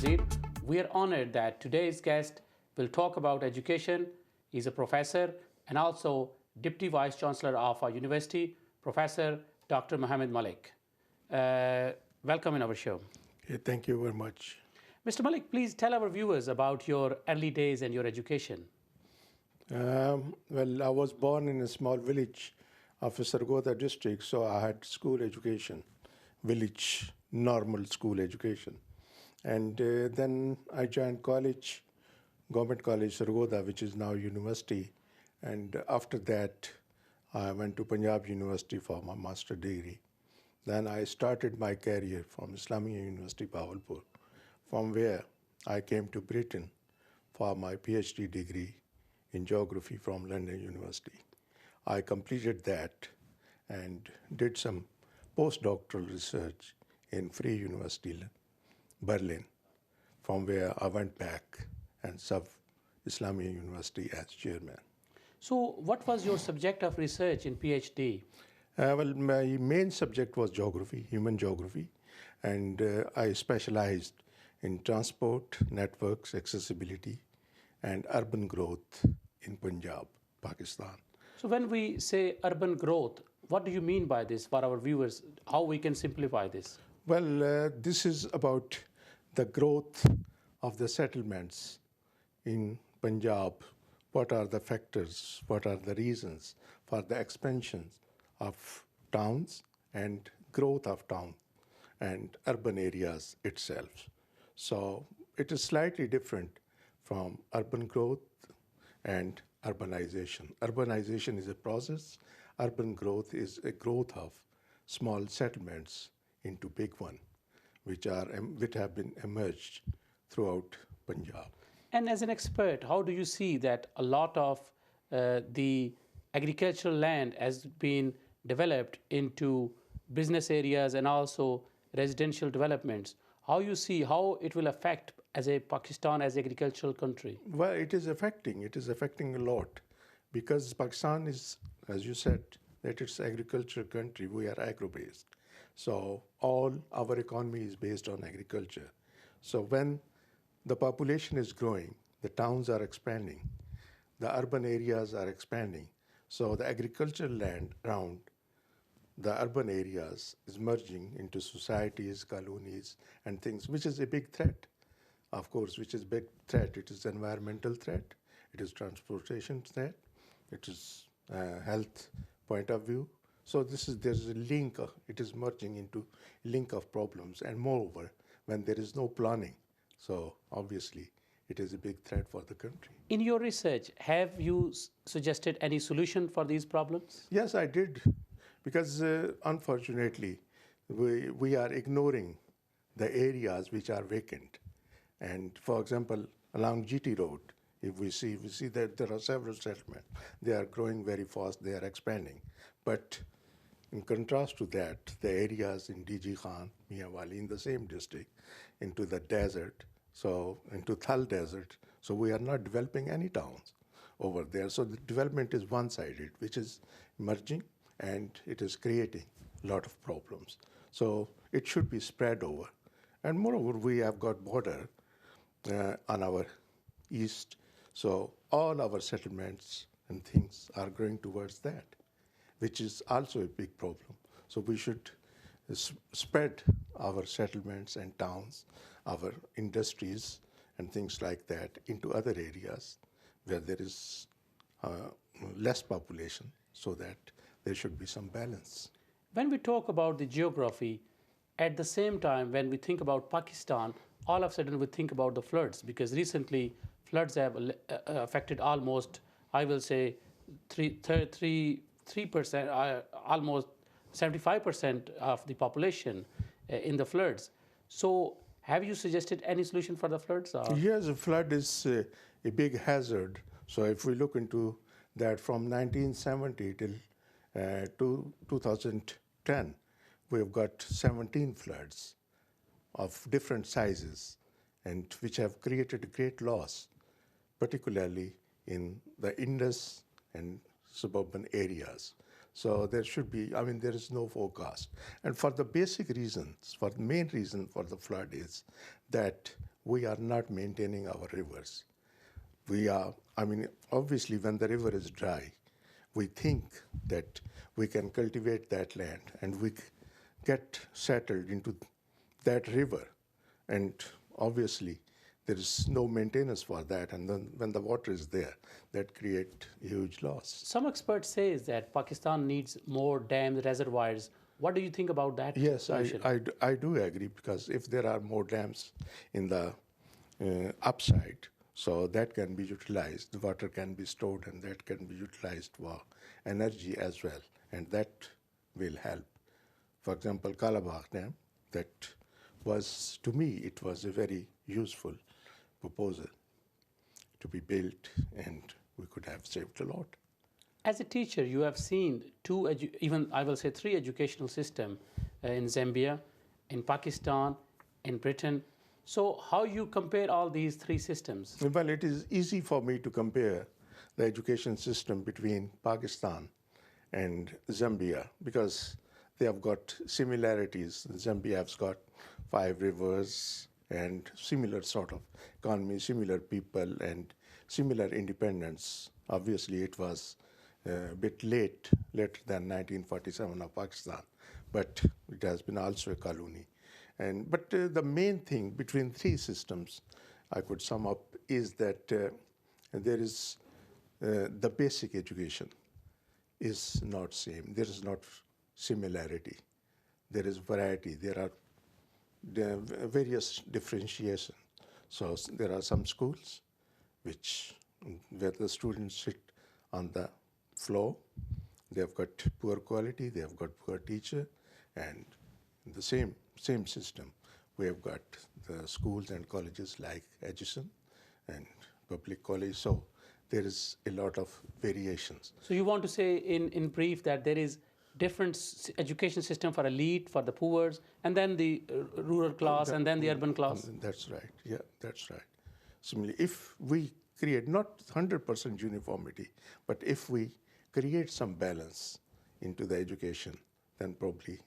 Nazir. We are honored that today's guest will talk about education. He's a professor and also Deputy Vice Chancellor of our university, Professor Dr. Mohammed Malik. Welcome in our show. Thank you very much. Mr. Malik, please tell our viewers about your early days and your education. Well, I was born in a small village of Sargodha district, so I had school education, village normal school education. And then I joined college, Government College Sargodha, which is now university. And after that, I went to Punjab University for my master degree. Then I started my career from Islamia University, Bahawalpur, from where I came to Britain for my PhD degree in geography from London University. I completed that and did some postdoctoral research in Free University, Berlin, from where I went back and served Islamia University as chairman. So what was your subject of research in PhD? Well, my main subject was geography, human geography, and I specialized in transport, networks, accessibility, and urban growth in Punjab, Pakistan. So when we say urban growth, what do you mean by this for our viewers? How we can simplify this? Well, this is about the growth of the settlements in Punjab. What are the factors? What are the reasons for the expansion of towns and growth of town and urban areas itself? So it is slightly different from urban growth and urbanization. Urbanization is a process. Urban growth is a growth of small settlements into big one, which have been emerged throughout Punjab. And as an expert, how do you see that a lot of the agricultural land has been developed into business areas and also residential developments? How you see how it will affect as a Pakistan as agricultural country? Well, it is affecting a lot because Pakistan is, as you said, that it's agricultural country. We are agro-based. So all our economy is based on agriculture. So when the population is growing, the towns are expanding, the urban areas are expanding. So the agricultural land around the urban areas is merging into societies, colonies, and things, which is a big threat. Of course, which is a big threat. It is environmental threat, it is transportation threat, it is health point of view. So there's a link, it is merging into link of problems. And moreover, when there is no planning, so obviously it is a big threat for the country. In your research, have you suggested any solution for these problems? Yes, I did, because unfortunately, we are ignoring the areas which are vacant. And for example, along GT Road, if we see that there are several settlements. They are growing very fast, they are expanding. But in contrast to that, the areas in DG Khan, Miawali, in the same district, into the desert, so into Thal Desert, so we are not developing any towns over there. So the development is one-sided, which is merging, and it is creating a lot of problems. So it should be spread over. And moreover, we have got border on our east, so all our settlements and things are going towards that, which is also a big problem. So we should spread our settlements and towns, our industries and things like that into other areas where there is less population, so that there should be some balance. When we talk about the geography, at the same time, when we think about Pakistan, all of a sudden we think about the floods, because recently floods have affected almost, I will say, 3%, almost 75% of the population in the floods. So have you suggested any solution for the floods? Yes, a flood is a big hazard. So if we look into that from 1970 till to 2010, we've got 17 floods of different sizes, and which have created great loss, particularly in the Indus and suburban areas. So there should be, there is no forecast. And for the basic reasons, for the main reason for the flood is that we are not maintaining our rivers. We are, I mean, obviously, when the river is dry, we think that we can cultivate that land and we get settled into that river. And obviously, there is no maintenance for that. And then when the water is there, that create huge loss. Some experts say that Pakistan needs more dams, reservoirs. What do you think about that Yes, solution? I do agree, because if there are more dams in the upside, so that can be utilized, the water can be stored, and that can be utilized for energy as well, and that will help. For example, Kalabagh Dam, that was, to me, it was a very useful proposal to be built, and we could have saved a lot. As a teacher, you have seen even I will say three educational systems in Zambia, in Pakistan, in Britain. So how you compare all these three systems? Well, it is easy for me to compare the education system between Pakistan and Zambia, because they have got similarities. Zambia has got 5 rivers and similar sort of economy, similar people, and similar independence. Obviously, it was a bit later than 1947 of Pakistan, but it has been also a colony. But the main thing between three systems, I could sum up, is that there is the basic education is not same. There is not similarity. There is variety. There are various differentiation. So there are some schools where the students sit on the floor. They have got poor quality. They have got poor teacher, and the same system. We have got the schools and colleges like Edison and public college. So there is a lot of variations. So you want to say in brief that there is different education system for elite, for the poor, and then the rural class, and then the urban class? That's right. Yeah, that's right. Similarly, if we create not 100% uniformity, but if we create some balance into the education, then probably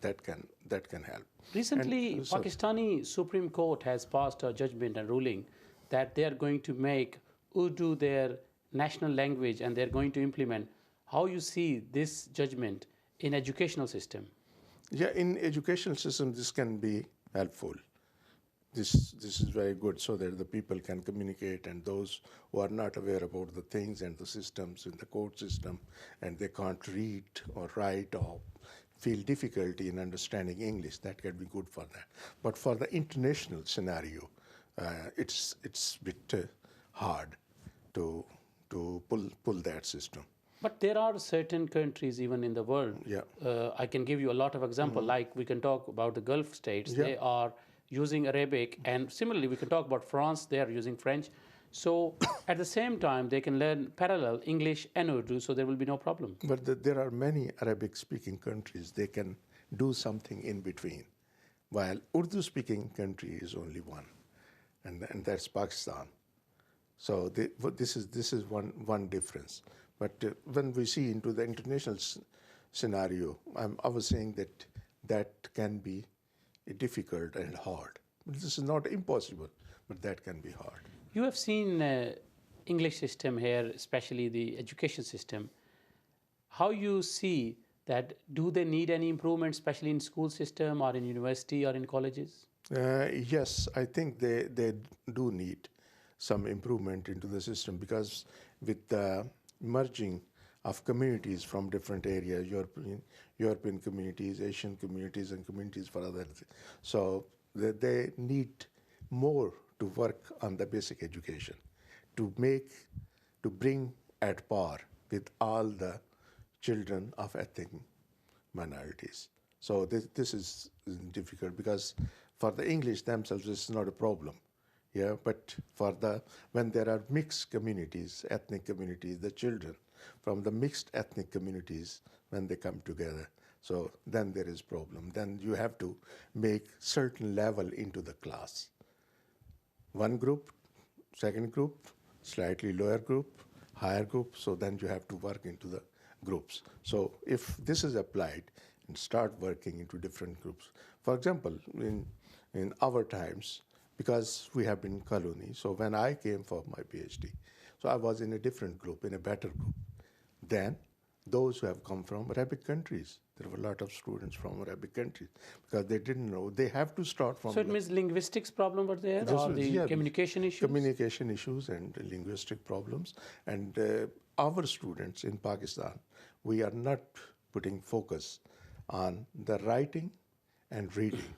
that can help. Recently, Pakistani Supreme Court has passed a judgment and ruling that they are going to make Urdu their national language, and they're going to implement. How you see this judgment in educational system? Yeah, in educational system, this can be helpful. This is very good, so that the people can communicate, and those who are not aware about the things and the systems in the court system, and they can't read or write or feel difficulty in understanding English, that can be good for that. But for the international scenario, it's a bit hard to pull that system. But there are certain countries even in the world. Yeah. I can give you a lot of examples. Like we can talk about the Gulf states. Yeah. They are using Arabic, and similarly we can talk about France. They are using French. So at the same time, they can learn parallel English and Urdu, so there will be no problem. But there are many Arabic-speaking countries. They can do something in between, while Urdu-speaking country is only one, and that's Pakistan. So this is one difference. But when we see into the international scenario, I was saying that can be difficult and hard. But this is not impossible, but that can be hard. You have seen English system here, especially the education system. How you see that? Do they need any improvement, especially in school system or in university or in colleges? Yes, I think they do need some improvement into the system, because with the merging of communities from different areas, European communities, Asian communities, and communities for other things. So they need more to work on the basic education, to bring at par with all the children of ethnic minorities. So this is difficult, because for the English themselves, this is not a problem. Yeah, but when there are mixed communities, ethnic communities, the children from the mixed ethnic communities, when they come together, so then there is problem. Then you have to make certain level into the class. One group, second group, slightly lower group, higher group, so then you have to work into the groups. So if this is applied and start working into different groups. For example, in our times, because we have been colony. So when I came for my PhD, so I was in a different group, in a better group than those who have come from Arabic countries. There were a lot of students from Arabic countries because they didn't know. They have to start from. So it means linguistics problem were there, This or was, the yeah, communication issues? communication issues and linguistic problems. And our students in Pakistan, we are not putting focus on the writing and reading,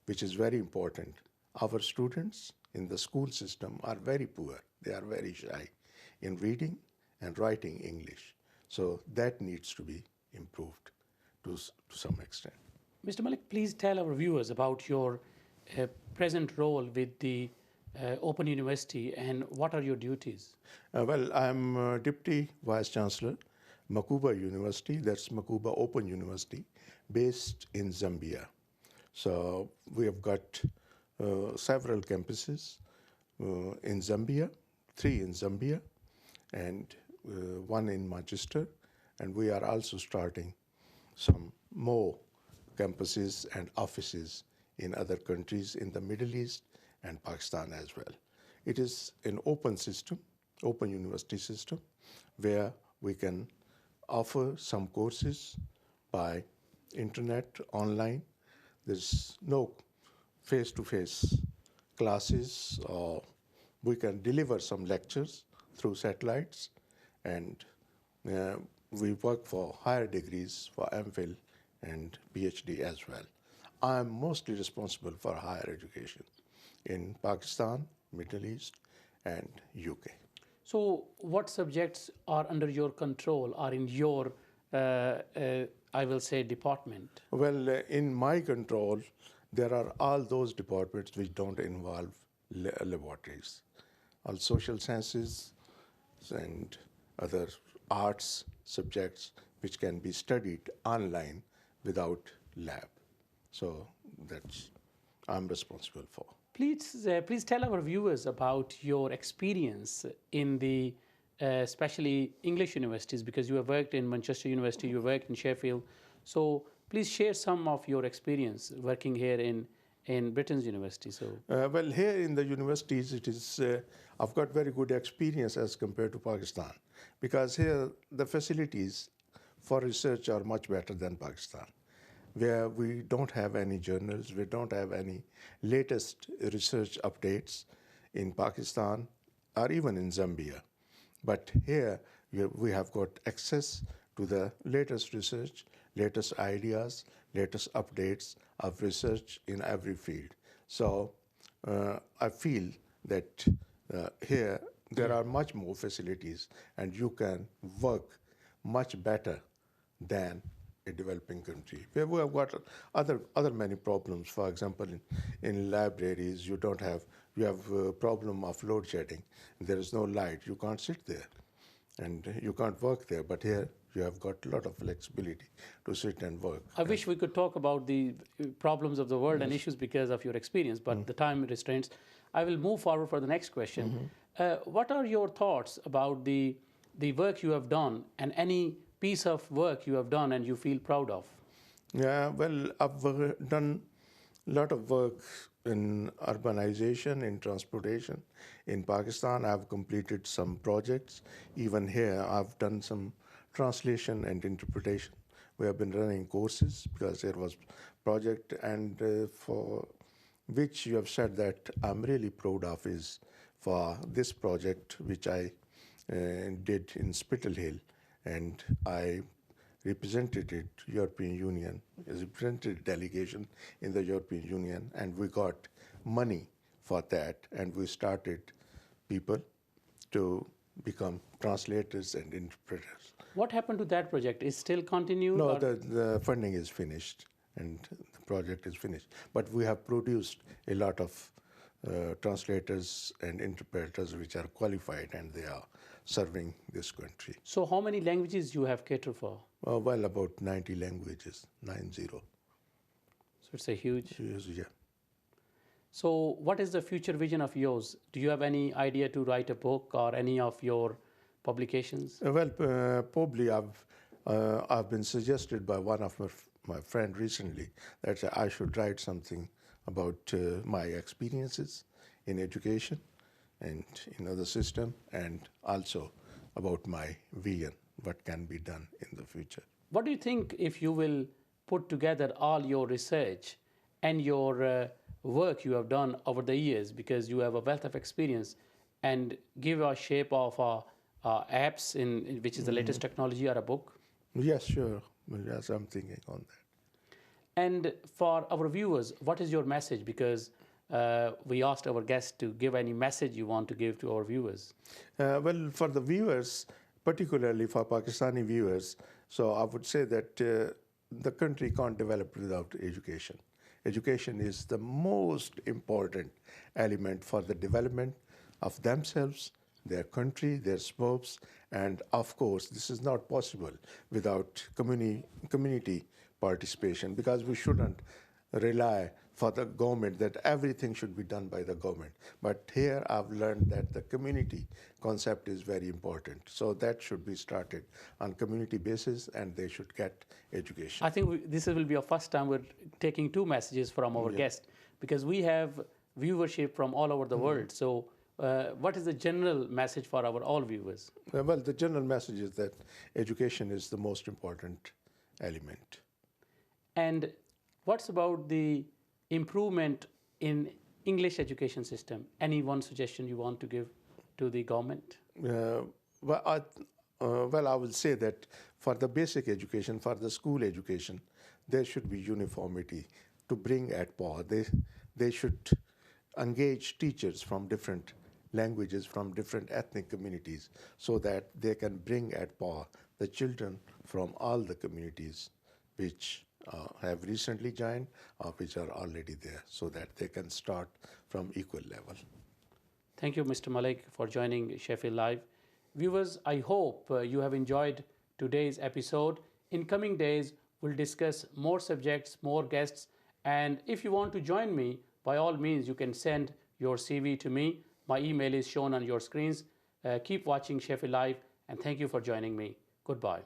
which is very important. Our students in the school system are very poor. They are very shy in reading and writing English. So that needs to be improved to some extent. Mr. Malik, please tell our viewers about your present role with the Open University and what are your duties? Well, I'm Deputy Vice Chancellor, Makuba University, that's Makuba Open University, based in Zambia. So we have got several campuses in Zambia, 3 in Zambia, and 1 in Manchester. And we are also starting some more campuses and offices in other countries in the Middle East and Pakistan as well. It is an open system, open university system, where we can offer some courses by internet, online. There's no face-to-face classes, or we can deliver some lectures through satellites, and we work for higher degrees for MPhil and PhD as well. I'm mostly responsible for higher education in Pakistan, Middle East, and UK. So what subjects are under your control, are in your, I will say, department? Well, in my control, there are all those departments which don't involve laboratories. All social sciences and other arts subjects which can be studied online without lab. So that's I'm responsible for. Please tell our viewers about your experience in the especially English universities, because you have worked in Manchester University, you have worked in Sheffield. So please share some of your experience working here in Britain's university. So well, here in the universities, it is I've got very good experience as compared to Pakistan, because here the facilities for research are much better than Pakistan, where we don't have any journals, we don't have any latest research updates in Pakistan or even in Zambia. But here we have got access to the latest research, latest ideas, latest updates of research in every field. So I feel that here there are much more facilities and you can work much better than a developing country, where we have got other many problems. For example, in libraries, you have a problem of load shedding. There is no light. You can't sit there, and you can't work there. But here, you have got a lot of flexibility to sit and work. I wish we could talk about the problems of the world and issues because of your experience, but the time restraints. I will move forward for the next question. What are your thoughts about the work you have done and any piece of work you have done and you feel proud of? Yeah, well, I've done a lot of work in urbanization, in transportation. In Pakistan, I've completed some projects. Even here, I've done some translation and interpretation. We have been running courses because there was project, and for which you have said that I'm really proud of is for this project which I did in Spittal Hill, and I represented it, European Union, represented delegation in the European Union, and we got money for that, and we started people to become translators and interpreters. What happened to that project? Is still continued? No, the funding is finished and the project is finished. But we have produced a lot of translators and interpreters which are qualified, and they are serving this country. So how many languages you have catered for? Well, about 90 languages, 90. So it's a huge. Yeah. So what is the future vision of yours? Do you have any idea to write a book or any of your publications? Well, probably I've been suggested by one of my friend recently that I should write something about my experiences in education and in other system, and also about my vision, what can be done in the future. What do you think if you will put together all your research and your work you have done over the years, because you have a wealth of experience, and give a shape of apps which is the latest technology, or a book? Yes, sure. Well, yes, I'm thinking on that. And for our viewers, what is your message? Because we asked our guests to give any message you want to give to our viewers. Well, for the viewers, particularly for Pakistani viewers, so I would say that the country can't develop without education. Education is the most important element for the development of themselves, their country, their spokes, and of course, this is not possible without community participation, because we shouldn't rely for the government that everything should be done by the government. But here I've learned that the community concept is very important. So that should be started on community basis, and they should get education. I think this will be our first time we're taking two messages from our guest, because we have viewership from all over the world. So what is the general message for our all viewers? Well, the general message is that education is the most important element. And what's about the improvement in English education system? Any one suggestion you want to give to the government? Well, I will say that for the basic education, for the school education, there should be uniformity to bring at par. They should engage teachers from different languages, from different ethnic communities, so that they can bring at par the children from all the communities which have recently joined or which are already there, so that they can start from equal level. Thank you, Mr. Malik, for joining Sheffield Live. Viewers, I hope you have enjoyed today's episode. In coming days, we'll discuss more subjects, more guests, and if you want to join me, by all means, you can send your CV to me. My email is shown on your screens. Keep watching Sheffield Live, and thank you for joining me. Goodbye.